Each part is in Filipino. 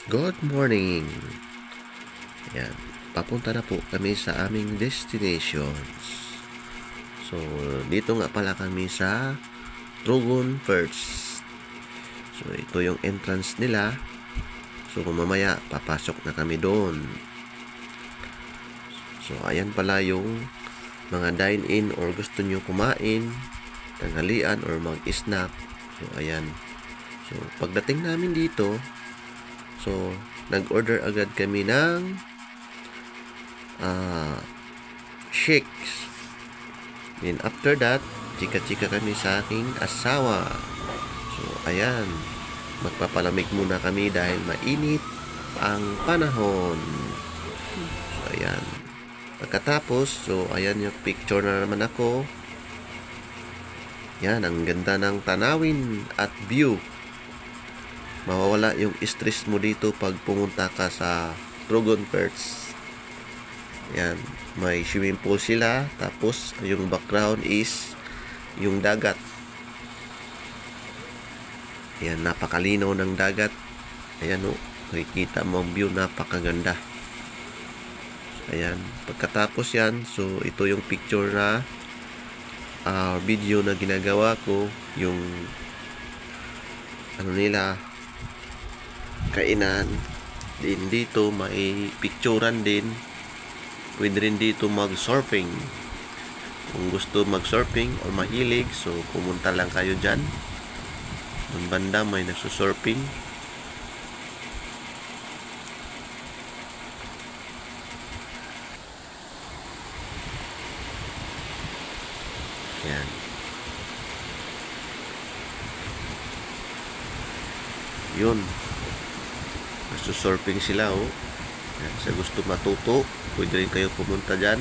Good morning! Ayan, papunta na po kami sa aming destinations. So, dito nga pala kami sa Trogon First. So, ito yung entrance nila. So, mamaya papasok na kami doon. So, ayan pala yung mga dine-in or gusto nyo kumain, tanghalian or mag-snack. So, ayan. So, pagdating namin dito, so, nag-order agad kami ng shakes. Then after that, chika-chika kami sa aking asawa. So, ayan. Magpapalamig muna kami dahil mainit ang panahon. So, ayan. Pagkatapos, so, ayan yung picture na naman ako. Yan, ang ganda ng tanawin at view. Mawawala yung stress mo dito pag pumunta ka sa Trogon Perch. Yan, may swimming pool sila. Tapos, yung background is yung dagat. Yan, napakalinaw ng dagat. Ayan o, makikita mo ang view, napakaganda. So, ayan, pagkatapos yan, so ito yung picture na video na ginagawa ko. Yung ano nila, kainan. Din dito, may picturean din. Pwede rin dito mag-surfing. Kung gusto mag-surfing o mahilig, so pumunta lang kayo dyan. Doon banda may nagsusurfing. Yan. Yun. Nagsusurfing sila oh. Yan. Sa gusto matuto, pwede rin kayo pumunta dyan.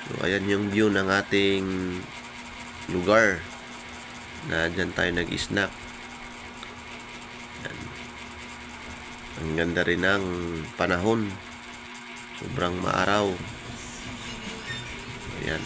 So ayan yung view ng ating lugar na dyan tayo nag-snack. Yan. Ang ganda rin ng panahon, sobrang maaraw. Ayan.